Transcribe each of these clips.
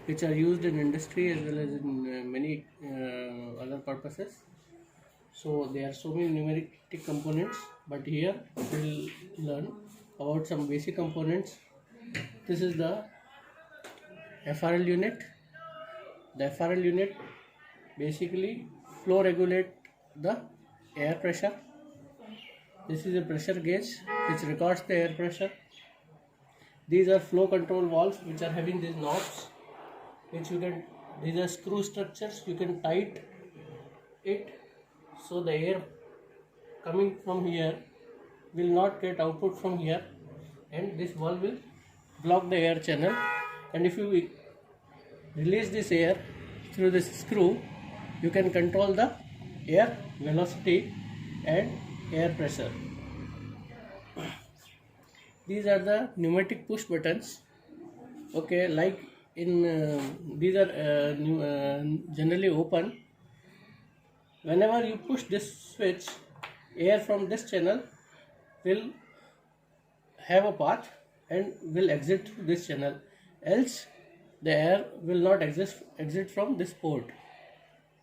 which are used in industry as well as in many other purposes. So there are so many numeric components, but here we'll learn about some basic components. This is the FRL unit. The FRL unit basically flow regulate the air pressure. This is a pressure gauge which records the air pressure. These are flow control valves which are having these knobs, which you can, these are screw structures, you can tight it so the air coming from here will not get output from here, and this valve will block the air channel, and if you release this air through this screw, you can control the air velocity and air pressure. These are the pneumatic push buttons. Okay, like in these are generally open. Whenever you push this switch, air from this channel will have a path and will exit through this channel, else the air will not exit from this port.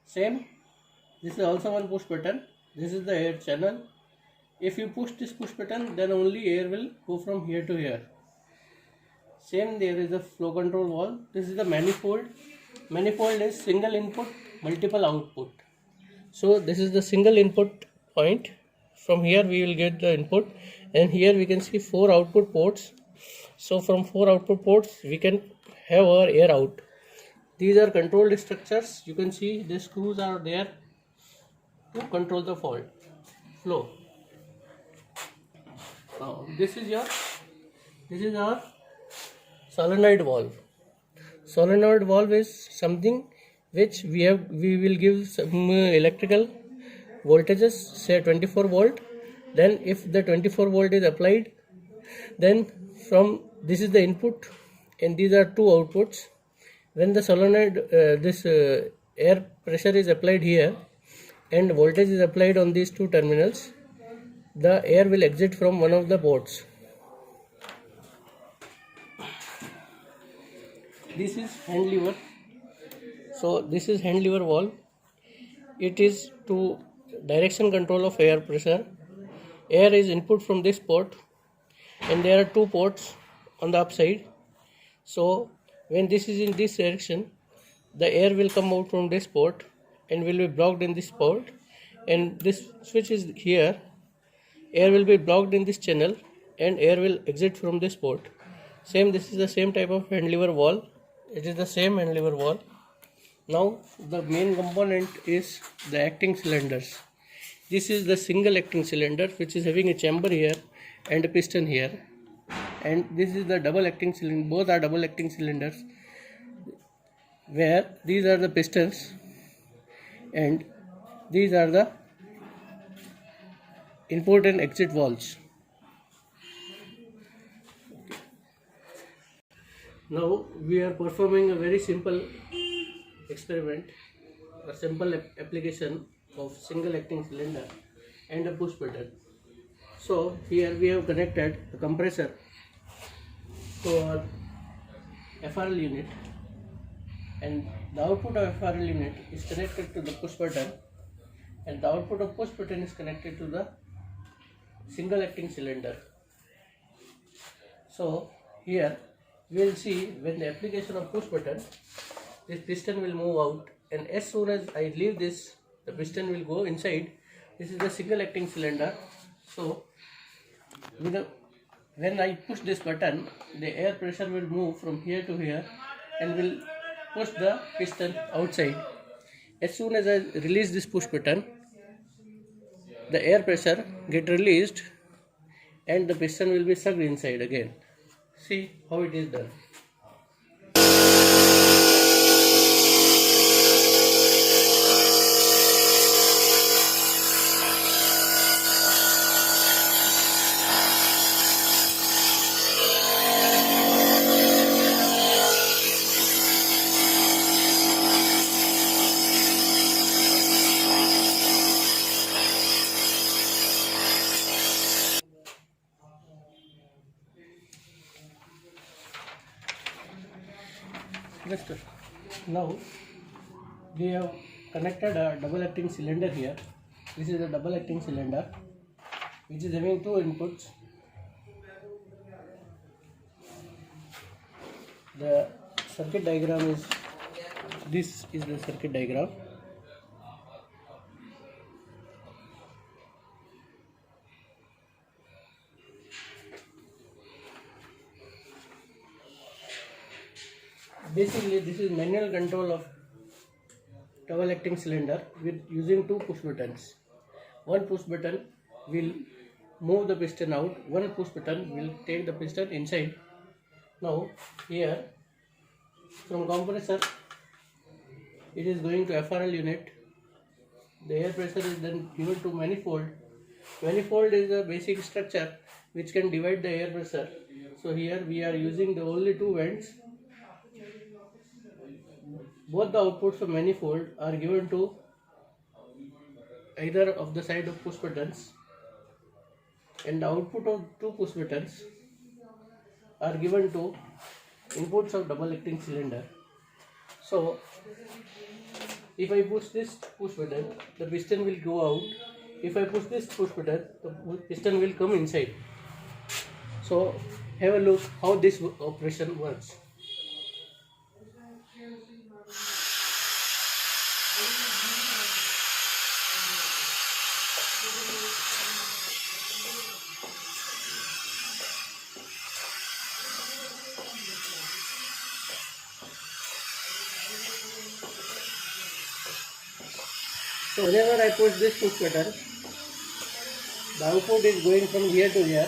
Same, this is also one push button. This is the air channel. If you push this push button, then only air will go from here to here. Same, there is a flow control valve. This is the manifold. Manifold is single input, multiple output. So this is the single input point. From here we will get the input, and here we can see 4 output ports. So from 4 output ports we can have our air out. These are controlled structures. You can see the screws are there to control the flow. Now this is our solenoid valve. Solenoid valve is something which we will give some electrical voltages, say 24 volt. Then if the 24 volt is applied, then from this is the input and these are 2 outputs. When the solenoid air pressure is applied here and voltage is applied on these 2 terminals, the air will exit from one of the ports. This is hand lever. So this is hand lever valve. It is to direction control of air pressure. Air is input from this port, and there are 2 ports on the upside. So when this is in this direction, the air will come out from this port and will be blocked in this port, and this switch is here. Air will be blocked in this channel and air will exit from this port. Same, this is the same type of hand lever valve. It is the same hand lever valve. Now the main component is the acting cylinders. This is the single acting cylinder which is having a chamber here and a piston here, and this is the double acting cylinder. Both are double acting cylinders, where these are the pistons and these are the input and exit valves. Now we are performing a very simple experiment, a simple application of single acting cylinder and a push button. So here we have connected a compressor to our FRL unit, and the output of FRL unit is connected to the push button, and the output of push button is connected to the single acting cylinder. So here we will see, when the application of push button, this piston will move out, and as soon as I leave this, the piston will go inside. This is the single acting cylinder. So when I push this button, the air pressure will move from here to here and will push the piston outside. As soon as I release this push button, the air pressure get released and the piston will be sucked inside again. See how it is done. Now we have connected a double acting cylinder here. This is a double acting cylinder which is having two inputs. The circuit diagram is this is the circuit diagram. Basically, this is manual control of double acting cylinder with using two push buttons. One push button will move the piston out, one push button will take the piston inside. Now here from compressor it is going to FRL unit. The air pressure is then given to manifold. Manifold is a basic structure which can divide the air pressure. So here we are using the only two vents. Both the outputs of manifold are given to either of the side of push buttons, and the output of two push buttons are given to inputs of double acting cylinder. So if I push this push button, the piston will go out. If I push this push button, the piston will come inside. So have a look how this operation works. So whenever I push this push button, the output is going from here to here.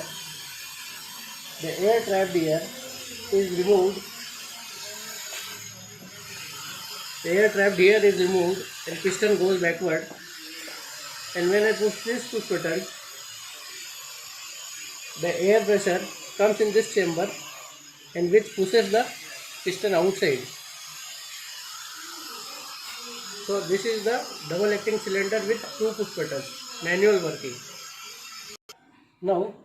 The air trapped here is removed. The air trapped here is removed and piston goes backward. And when I push this push button, the air pressure comes in this chamber and which pushes the piston outside. So this is the double acting cylinder with two push buttons, manual working. Now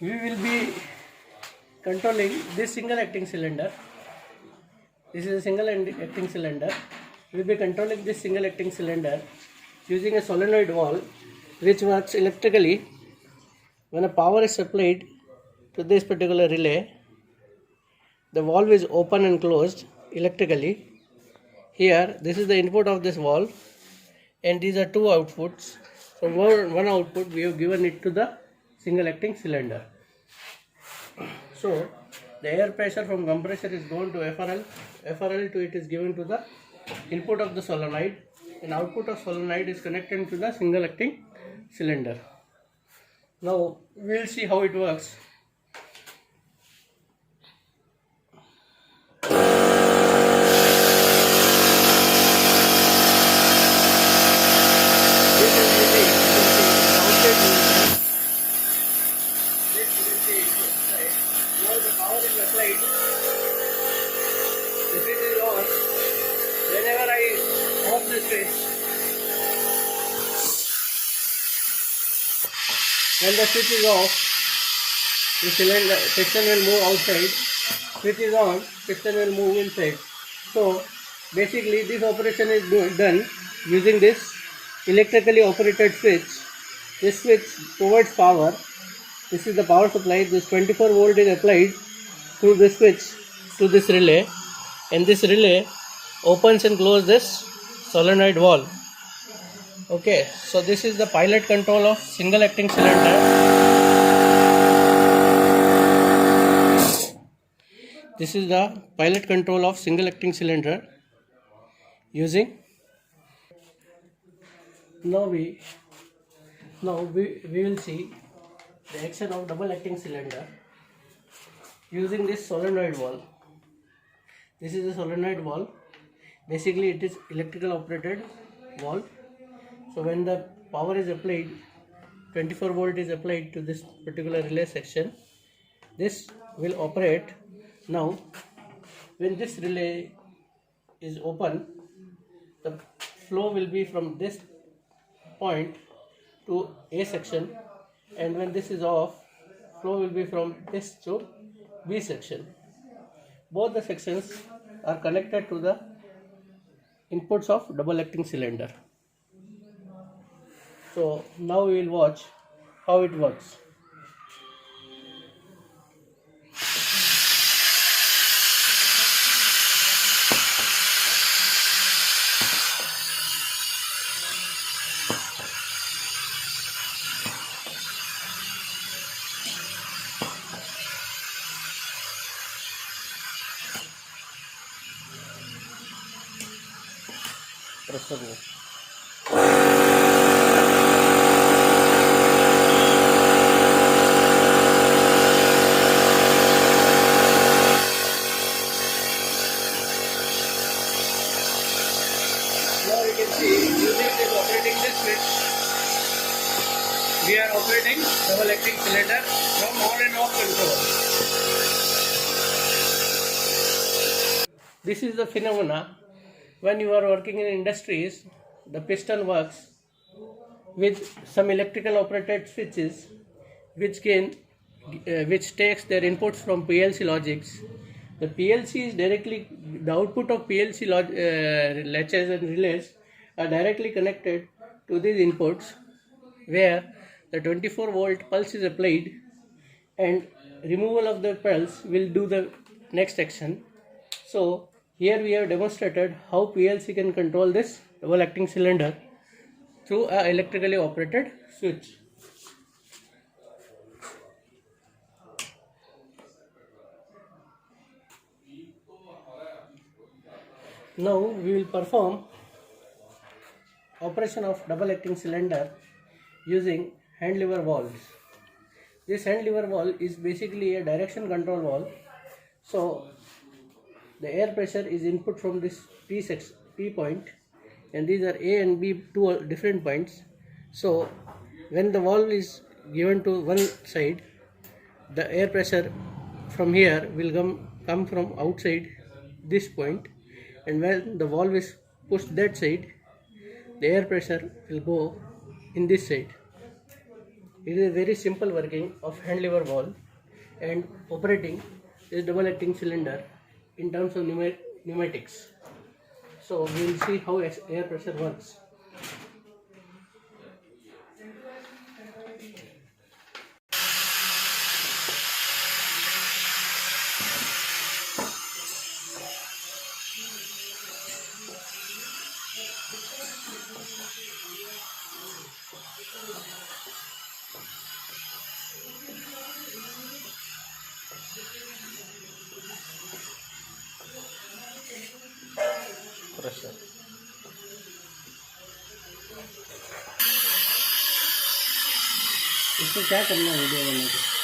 we will be controlling this single acting cylinder. This is a single acting cylinder. We will be controlling this single acting cylinder using a solenoid valve which works electrically. When a power is supplied to this particular relay, the valve is open and closed electrically. Here this is the input of this valve and these are two outputs. From one output we have given it to the single acting cylinder. So the air pressure from compressor is going to FRL. FRL to it is given to the input of the solenoid, and output of solenoid is connected to the single acting cylinder. Now we will see how it works. Now the power is applied. The switch is on. Whenever I off the switch, when the switch is off, the cylinder piston will move outside. Switch is on, piston will move inside. So basically this operation is done using this electrically operated switch. This switch provides power. This is the power supply. This 24 volt is applied through this switch to this relay, and this relay opens and closes this solenoid valve. Okay, so this is the pilot control of single acting cylinder. This is the pilot control of single acting cylinder using. Now we will see the action of double acting cylinder using this solenoid valve. This is a solenoid valve. Basically it is electrical operated valve. So when the power is applied, 24 volt is applied to this particular relay section, this will operate. Now when this relay is open, the flow will be from this point to A section, and when this is off, flow will be from this to B section. both the sections are connected to the inputs of double acting cylinder. So now we will watch how it works. Pressure move. Now you can see using this operating this switch, we are operating double acting cylinder from on and off control. This is the phenomena when you are working in industries. The piston works with some electrical operated switches which takes their inputs from PLC logics. The PLC is directly, the output of PLC latches and relays are directly connected to these inputs, where the 24-volt pulse is applied and removal of the pulse will do the next action. So here we have demonstrated how PLC can control this double acting cylinder through a electrically operated switch. Now we will perform operation of double acting cylinder using hand lever valves. This hand lever valve is basically a direction control valve. So the air pressure is input from this P point, and these are A and B, two different points. So when the valve is given to one side, the air pressure from here will come from outside this point, and when the valve is pushed that side, the air pressure will go in this side. It is a very simple working of hand lever valve and operating this double acting cylinder in terms of pneumatics. So we will see how air pressure works. Pressure. इसको क्या करना है video बनाने के?